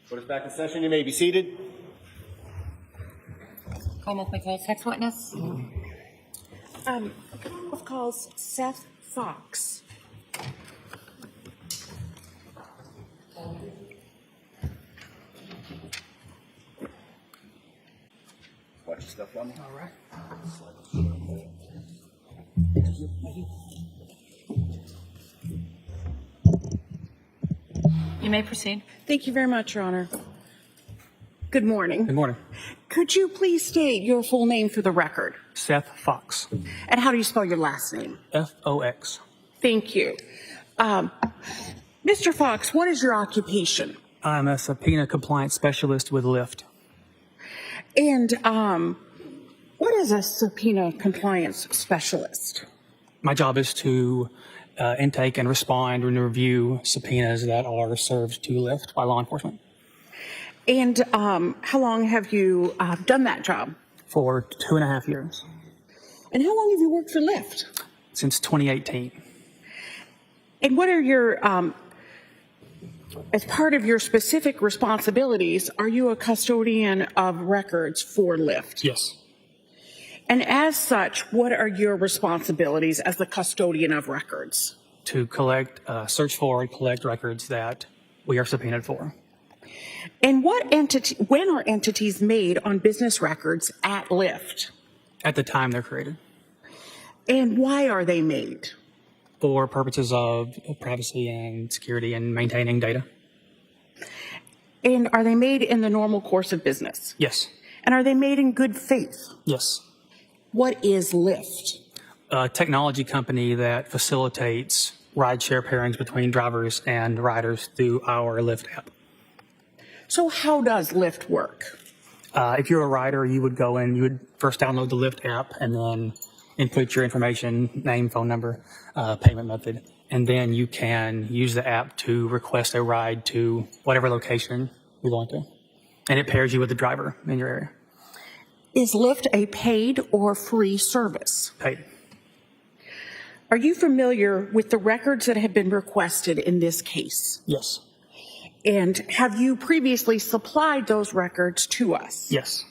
Court is back in session. You may be seated. Call with my case. Next witness. Calls Seth Fox. Watch your stuff on me. All right. You may proceed. Thank you very much, Your Honor. Good morning. Good morning. Could you please state your full name for the record? Seth Fox. And how do you spell your last name? F-O-X. Thank you. Mr. Fox, what is your occupation? I'm a subpoena compliance specialist with Lyft. And what is a subpoena compliance specialist? My job is to intake and respond and review subpoenas that are served to Lyft by law enforcement. And how long have you done that job? For 2.5 years. And how long have you worked for Lyft? Since 2018. And what are your, as part of your specific responsibilities, are you a custodian of records for Lyft? Yes. And as such, what are your responsibilities as the custodian of records? To collect, search for and collect records that we are subpoenaed for. And when are entities made on business records at Lyft? At the time they're created. And why are they made? For purposes of privacy and security and maintaining data. And are they made in the normal course of business? Yes. And are they made in good faith? Yes. What is Lyft? A technology company that facilitates rideshare pairings between drivers and riders through our Lyft app. So how does Lyft work? If you're a rider, you would go in, you would first download the Lyft app and then input your information, name, phone number, payment method, and then you can use the app to request a ride to whatever location you want to. And it pairs you with the driver in your area. Is Lyft a paid or free service? Paid. Are you familiar with the records that have been requested in this case? Yes. And have you previously supplied those records to us? Yes.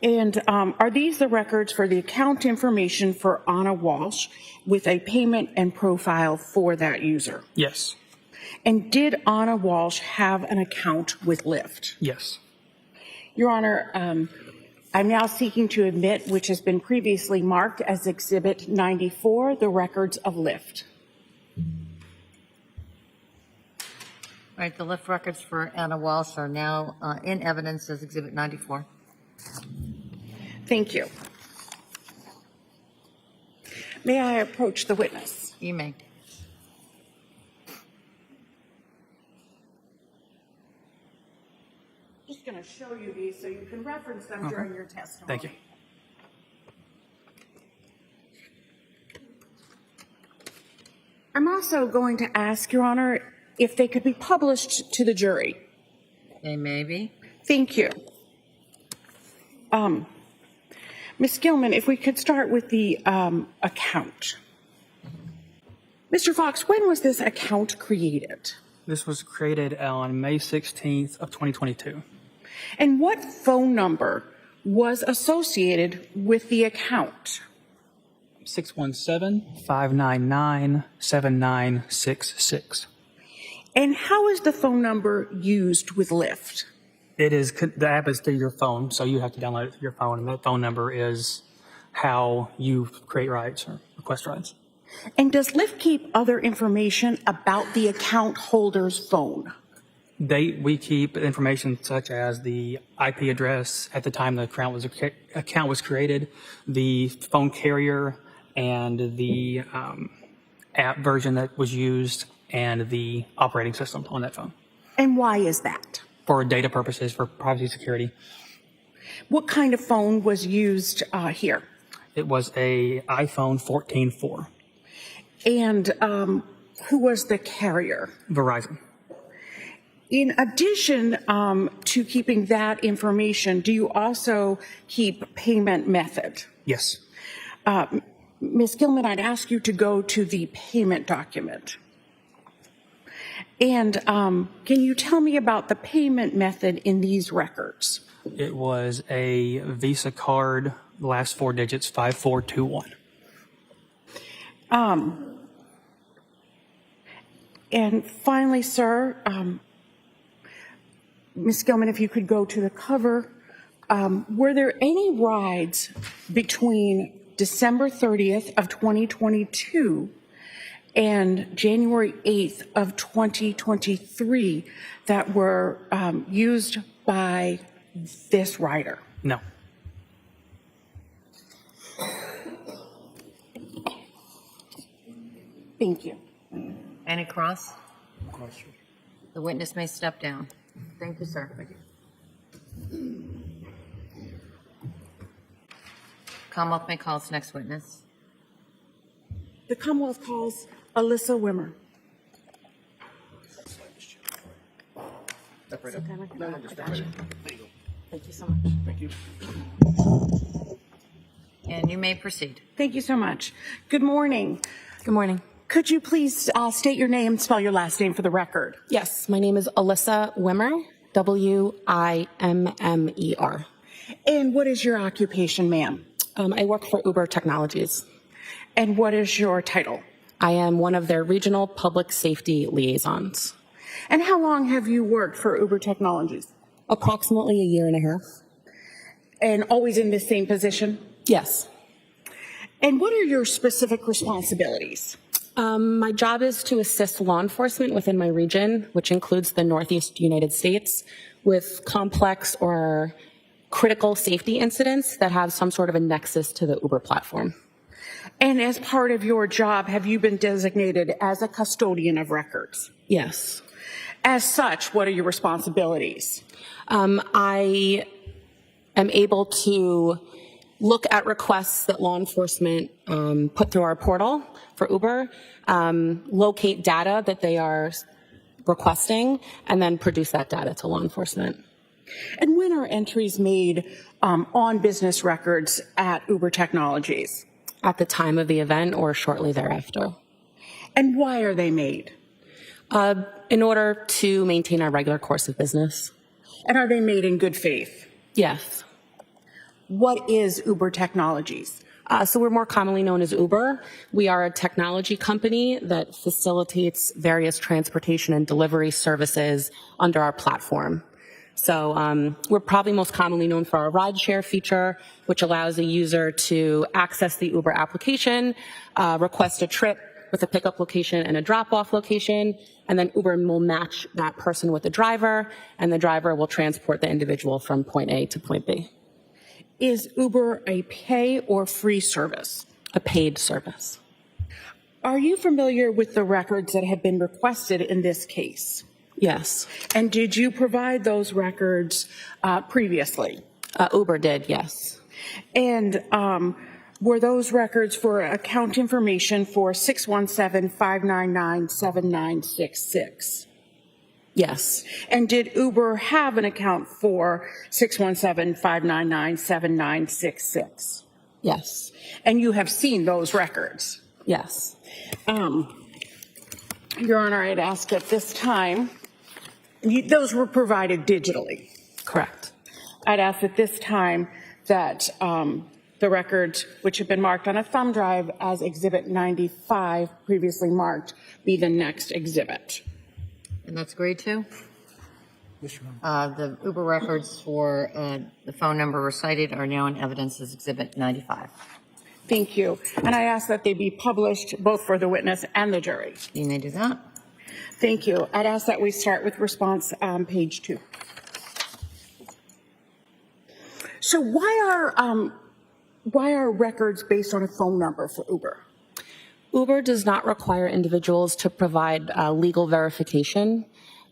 And are these the records for the account information for Ana Walshe with a payment and profile for that user? Yes. And did Ana Walshe have an account with Lyft? Yes. Your Honor, I'm now seeking to admit, which has been previously marked as Exhibit 94, the records of Lyft. All right, the Lyft records for Ana Walshe are now in evidence as Exhibit 94. Thank you. May I approach the witness? You may. Just going to show you these so you can reference them during your testimony. Thank you. I'm also going to ask, Your Honor, if they could be published to the jury. They may be. Thank you. Ms. Gilman, if we could start with the account. Mr. Fox, when was this account created? This was created on May 16th of 2022. And what phone number was associated with the account? 617-599-7966. And how is the phone number used with Lyft? It is, the app is through your phone, so you have to download it through your phone, and that phone number is how you create rides or request rides. And does Lyft keep other information about the account holder's phone? We keep information such as the IP address at the time the account was created, the phone carrier, and the app version that was used, and the operating system on that phone. And why is that? For data purposes, for privacy security. What kind of phone was used here? It was a iPhone 14.4. And who was the carrier? Verizon. In addition to keeping that information, do you also keep payment method? Yes. Ms. Gilman, I'd ask you to go to the payment document. And can you tell me about the payment method in these records? It was a Visa card, last four digits, 5421. And finally, sir, Ms. Gilman, if you could go to the cover, were there any rides between December 30th of 2022 and January 8th of 2023 that were used by this rider? No. Thank you. Any cross? The witness may step down. Thank you, sir. Commonwealth may call its next witness. The Commonwealth calls Alyssa Wimmer. Step right up. No, no, just step right up. There you go. Thank you so much. Thank you. And you may proceed. Thank you so much. Good morning. Good morning. Could you please state your name and spell your last name for the record? Yes, my name is Alyssa Wimmer, Wimmer. And what is your occupation, ma'am? I work for Uber Technologies. And what is your title? I am one of their regional public safety liaisons. And how long have you worked for Uber Technologies? Approximately a year and a half. And always in the same position? Yes. And what are your specific responsibilities? My job is to assist law enforcement within my region, which includes the Northeast United States, with complex or critical safety incidents that have some sort of a nexus to the Uber platform. And as part of your job, have you been designated as a custodian of records? Yes. As such, what are your responsibilities? I am able to look at requests that law enforcement put through our portal for Uber, locate data that they are requesting, and then produce that data to law enforcement. And when are entries made on business records at Uber Technologies? At the time of the event or shortly thereafter. And why are they made? In order to maintain our regular course of business. And are they made in good faith? Yes. What is Uber Technologies? So we're more commonly known as Uber. We are a technology company that facilitates various transportation and delivery services under our platform. So we're probably most commonly known for our rideshare feature, which allows a user to access the Uber application, request a trip with a pickup location and a drop-off location, and then Uber will match that person with the driver, and the driver will transport the individual from point A to point B. Is Uber a pay or free service? A paid service. Are you familiar with the records that have been requested in this case? Yes. And did you provide those records previously? Uber did, yes. And were those records for account information for 617-599-7966? Yes. And did Uber have an account for 617-599-7966? Yes. And you have seen those records? Yes. Your Honor, I'd ask at this time, those were provided digitally. Correct. I'd ask at this time that the records, which have been marked on a thumb drive as Exhibit 95, previously marked, be the next exhibit. And that's agreed to? The Uber records for the phone number recited are now in evidence as Exhibit 95. Thank you. And I ask that they be published both for the witness and the jury. You may do that. Thank you. I'd ask that we start with response page 2. So why are records based on a phone number for Uber? Uber does not require individuals to provide legal verification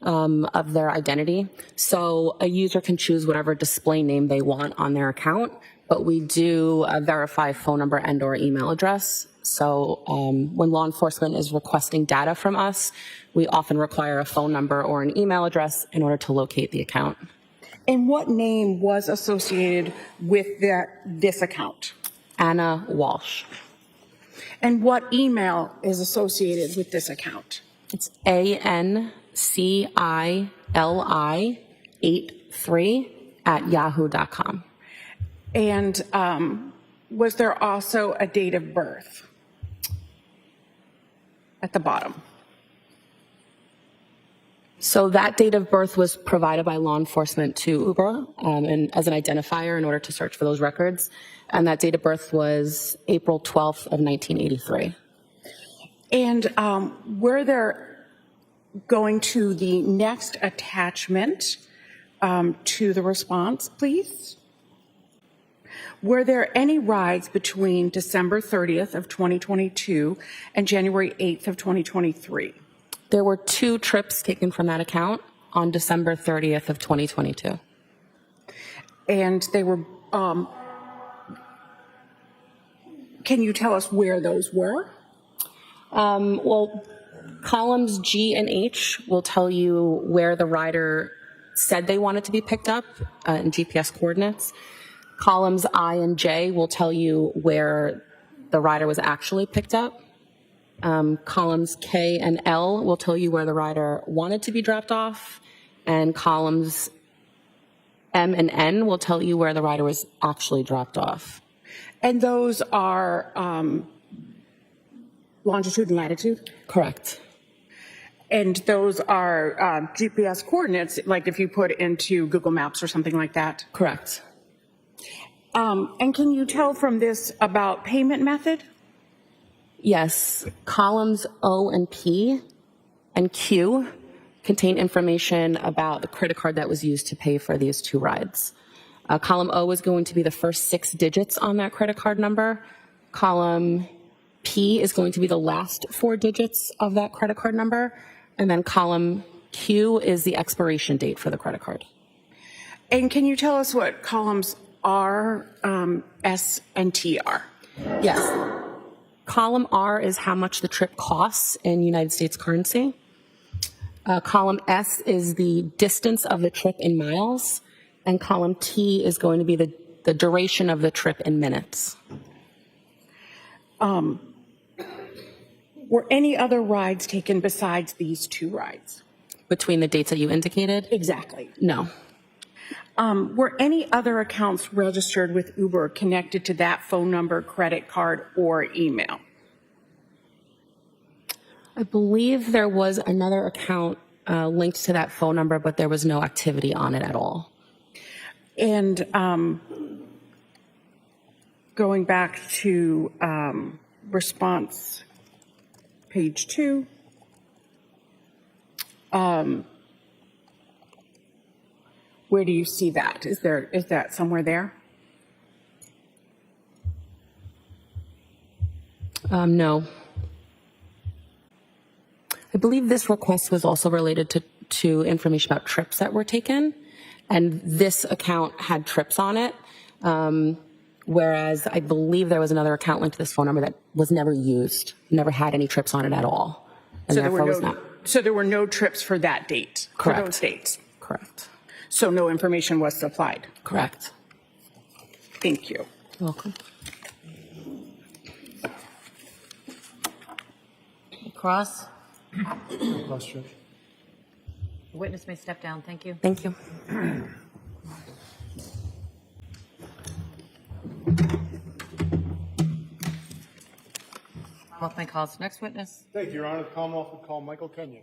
of their identity. So a user can choose whatever display name they want on their account, but we do verify phone number and or email address. So when law enforcement is requesting data from us, we often require a phone number or an email address in order to locate the account. And what name was associated with this account? Ana Walshe. And what email is associated with this account? It's ANAWALSHE CILI83@yahoo.com. And was there also a date of birth at the bottom? So that date of birth was provided by law enforcement to Uber and as an identifier in order to search for those records. And that date of birth was April 12th of 1983. And were there, going to the next attachment to the response, please? Were there any rides between December 30th of 2022 and January 8th of 2023? There were 2 trips taken from that account on December 30th of 2022. And they were, can you tell us where those were? Well, columns G and H will tell you where the rider said they wanted to be picked up in GPS coordinates. Columns I and J will tell you where the rider was actually picked up. Columns K and L will tell you where the rider wanted to be dropped off. And columns M and N will tell you where the rider was actually dropped off. And those are longitude and latitude? Correct. And those are GPS coordinates, like if you put into Google Maps or something like that? Correct. And can you tell from this about payment method? Yes. Columns O and P and Q contain information about the credit card that was used to pay for these 2 rides. Column O is going to be the first 6 digits on that credit card number. Column P is going to be the last 4 digits of that credit card number. And then column Q is the expiration date for the credit card. And can you tell us what columns R, S, and T are? Yes. Column R is how much the trip costs in United States currency. Column S is the distance of the trip in miles. And column T is going to be the duration of the trip in minutes. Were any other rides taken besides these 2 rides? Between the dates that you indicated? Exactly. No. Were any other accounts registered with Uber connected to that phone number, credit card, or email? I believe there was another account linked to that phone number, but there was no activity on it at all. And going back to response page 2, where do you see that? Is that somewhere there? No. I believe this request was also related to information about trips that were taken, and this account had trips on it, whereas I believe there was another account linked to this phone number that was never used, never had any trips on it at all, and therefore was not. So there were no trips for that date? Correct. For those dates? Correct. So no information was supplied? Correct. Thank you. You're welcome. Cross. Question. The witness may step down. Thank you. Thank you. Commonwealth may call its next witness. Thank you, Your Honor. The Commonwealth will call Michael Kenyon.